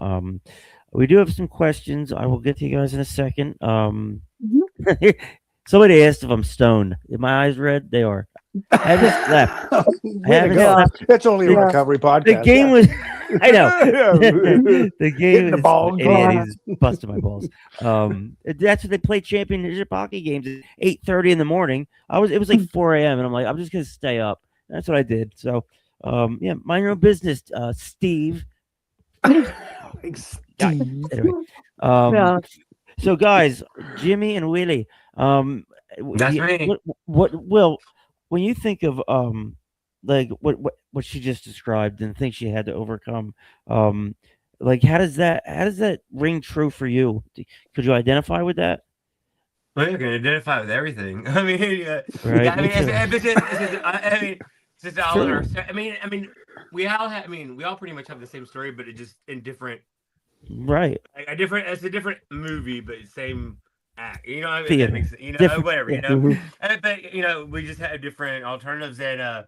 We do have some questions. I will get to you guys in a second. Somebody asked if I'm stoned. Are my eyes red? They are. I haven't slept. I haven't slept. It's only a recovery podcast. The game was. I know. The game Hitting the ball. Idiot, he's busting my balls. That's what they play championship hockey games at 8:30 in the morning. It was like 4 a.m. and I'm like, I'm just gonna stay up. That's what I did. So, yeah, mind your own business, Steve. Anyway, so guys, Jimmy and Willie, that's me. Will, when you think of like what she just described and things she had to overcome, like, how does that ring true for you? Could you identify with that? Well, you can identify with everything. I mean, right? I mean, it's all in our. I mean, we all pretty much have the same story, but it just in different. Right. It's a different movie, but same act. You know, whatever. Yeah. You know, but we just have different alternatives. And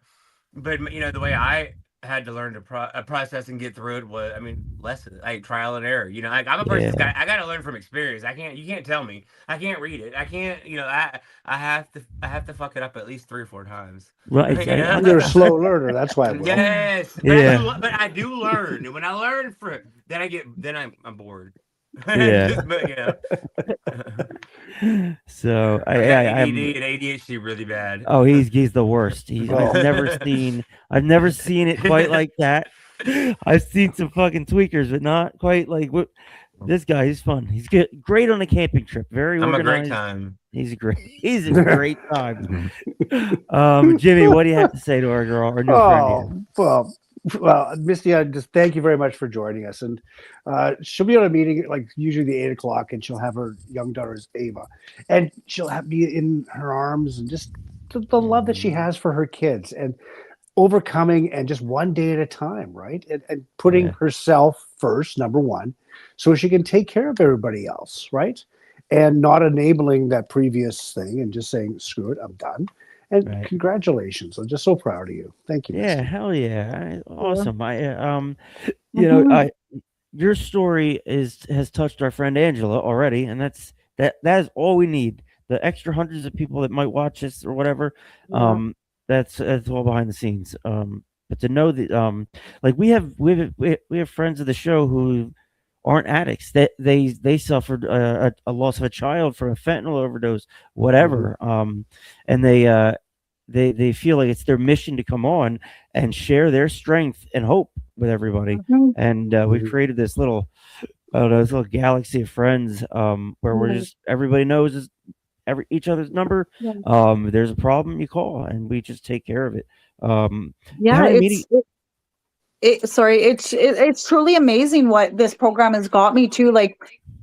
but the way I had to learn to process and get through it was, I mean, lessons, like trial and error. You know, like I'm a person that's I got to learn from experience. You can't tell me. I can't read it. I can't, you know, I have to fuck it up at least 3 or 4 times. Right. You know? You're a slow learner. That's why. Will. Yes. But I do learn. And when I learn then I'm bored. Yeah. But, you know. So I got ADD I'm. and ADHD really bad. Oh, he's the worst. I've never seen it quite like that. I've seen some fucking tweakers, but not quite like what this guy. He's fun. He's great on a camping trip. Very I'm organized. a great time. He's a great time. Jimmy, what do you have to say to our girl, our new friend here? Well, Misty, I just thank you very much for joining us. And she'll be on a meeting like usually the 8:00, and she'll have her young daughter's Ava, and she'll be in her arms and just the love that she has for her kids and overcoming and just one day at a time, right? And putting herself first, number one, so she can take care of everybody else, right? And not enabling that previous thing and just saying, screw it, I'm done. And congratulations. I'm just so proud of you. Thank you. Yeah, Misty. hell yeah. Awesome. You know, your story has touched our friend Angela already, and that is all we need. The extra hundreds of people that might watch this or whatever, that's all behind the scenes. But to know that like we have friends of the show who aren't addicts, that they suffered a loss of a child from a fentanyl overdose, whatever. And they feel like it's their mission to come on and share their strength and hope with everybody. And we've created this little galaxy of friends where we're just, everybody knows each other's number. If there's a problem, you call and we just take care of it. It's truly amazing what this program has got me to. Like,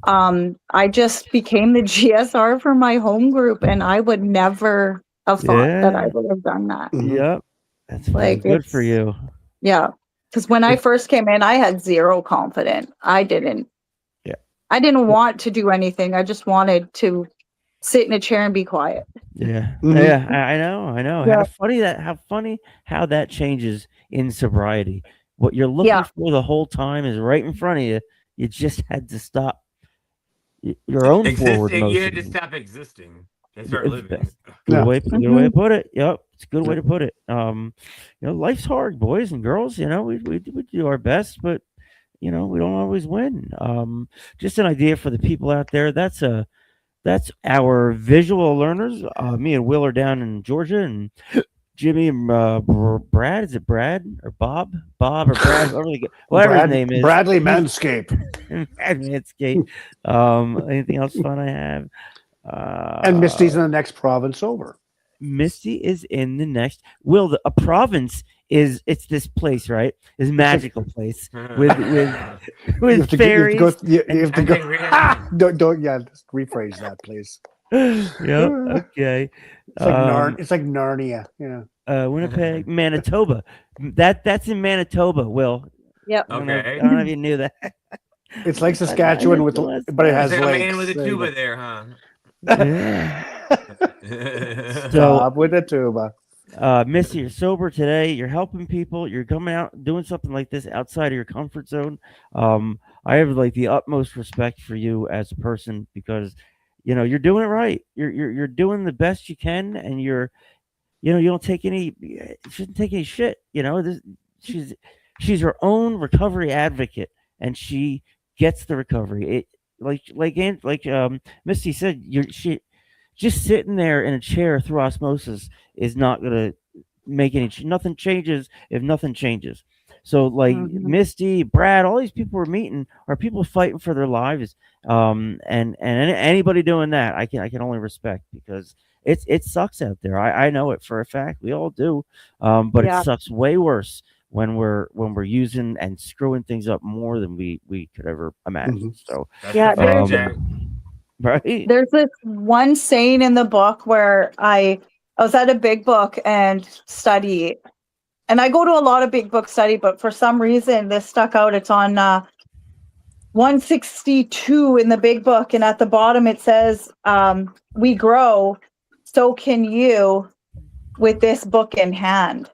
I just became the GSR for my home group, and I would never have thought that I would have done that. Yep, that's like good for you. Yeah, because when I first came in, I had zero confidence. I didn't want to do anything. I just wanted to sit in a chair and be quiet. Yeah. I know. Yeah. How funny how that changes in sobriety. What you're looking for the whole time is right in front of you. You just had to stop your own forward motion. You had to stop existing and start living. Good way to put it. Yep, it's a good way to put it. You know, life's hard, boys and girls. You know, we do our best, but you know, we don't always win. Just an idea for the people out there. That's our visual learners. Me and Will are down in Georgia, and Jimmy and Brad. Is it Brad or Bob? Bob or Brad? Whatever his name is. Bradley Manscape. Manscape. Anything else fun I have? And Misty's in the next province over. Misty is in the next. Will, a province it's this place, right? This magical place with fairies. You have to go. Don't just rephrase that, please. Yeah. Okay. It's like Narnia. Yeah. Winnipeg, Manitoba. That's in Manitoba. Will. Yep. Okay. I don't know if you knew that. It's like Saskatchewan but it has like lakes. A man with a tuba there, huh? Yeah. Stop with the tuba. Missy, you're sober today. You're helping people. You're coming out doing something like this outside of your comfort zone. I have like the utmost respect for you as a person because you know you're doing it right. You're doing the best you can, and you don't take any. You shouldn't take any shit. You know, she's her own recovery advocate, and she gets the recovery. Misty said, she just sitting there in a chair through osmosis is not gonna make nothing changes if nothing changes. So like Misty, Brad, all these people we're meeting are people fighting for their lives. And anybody doing that, I can only respect because it sucks out there. I know it for a fact. We all do. But it sucks way worse when we're using and screwing things up more than we could ever imagine. So right. There's this one saying in the book where I was at a big book and study, and I go to a lot of big book study, but for some reason this stuck out. It's on 162 in the big book, and at the bottom it says, "We grow, so can you, with this book in hand."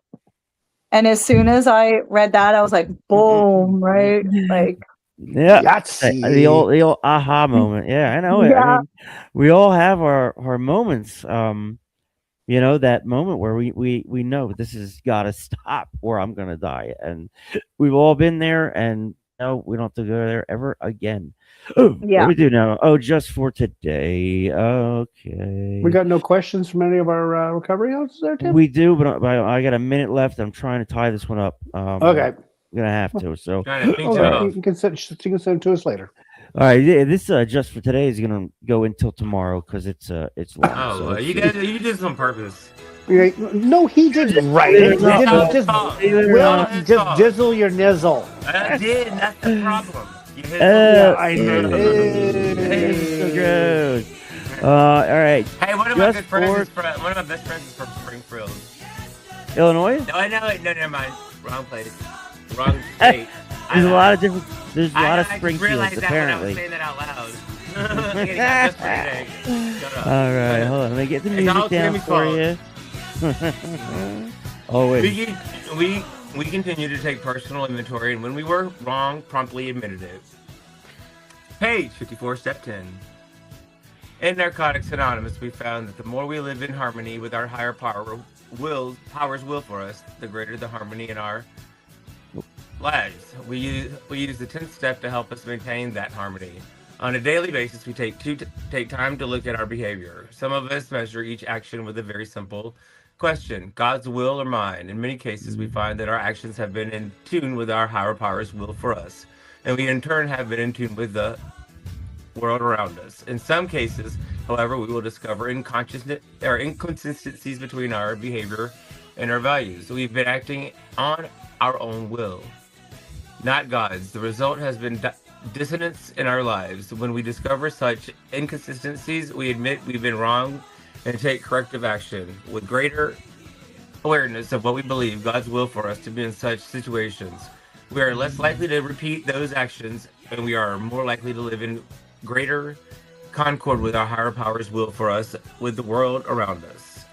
And as soon as I read that, I was like, boom, right? Like, Yeah, Yahtzee. the old aha moment. Yeah, I know it. I yeah, mean, we all have our moments. That moment where we know this has got to stop, or I'm gonna die, and we've all been there, and no, we don't have to go there ever again. Oh, what do yeah. we do now? Oh, just for today. Okay. We got no questions from any of our recovery houses there, Tim? We do, but I got a minute left. I'm trying to tie this one up. Okay. I'm gonna have to. So, Trying to think Okay. of. You can send it to us later. all right. This just for today is gonna go until tomorrow because it's long. Oh, so you guys, you did this on purpose. Yeah, no, he didn't write it. No, Didn't just Will It's just not. jizzle your nizzle. I did. That's the problem. You hit Yeah, I know. So gross. All right. Hey, one of my Just good friends for- is from one of my best friends is from Springfield. Illinois. No, I know. No, never mind. Wrong place. Wrong state. There's a lot of different. There's a lot of I just Springfields realized that when I was apparently. saying that out loud. Okay, just for today. Shut up. All right, hold on. Let me get the It's music all down Timmy's for fault. you. Oh wait. We continue to take personal inventory, and when we were wrong, promptly admitted it. Page 54, step 10. In Narcotics Anonymous, we found that the more we live in harmony with our higher powers will for us, the greater the harmony in our lives. We use the 10th step to help us maintain that harmony. On a daily basis, we take time to look at our behavior. Some of us measure each action with a very simple question: God's will or mine? In many cases, we find that our actions have been in tune with our higher powers' will for us, and we in turn have been in tune with the world around us. In some cases, however, we will discover inconsistencies between our behavior and our values. We've been acting on our own will, not God's. The result has been dissonance in our lives. When we discover such inconsistencies, we admit we've been wrong and take corrective action. With greater awareness of what we believe God's will for us to be in such situations, we are less likely to repeat those actions, and we are more likely to live in greater concord with our higher powers' will for us, with the world around us.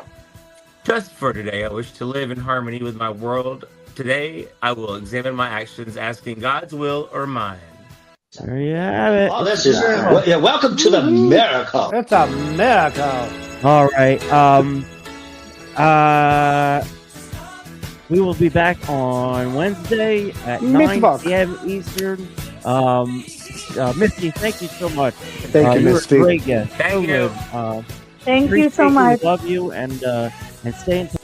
Just for today, I wish to live in harmony with my world. Today, I will examine my actions, asking God's will or mine. There you have it. Oh, this is welcome to the miracle. That's a miracle. All right. We will be back on Wednesday at 9 Mitzvah. p.m. Eastern. Misty, thank you so much. Thank you, You were a Misty. great guest. Thank you. Good. Thank you so Appreciate much. Love you and stay in touch.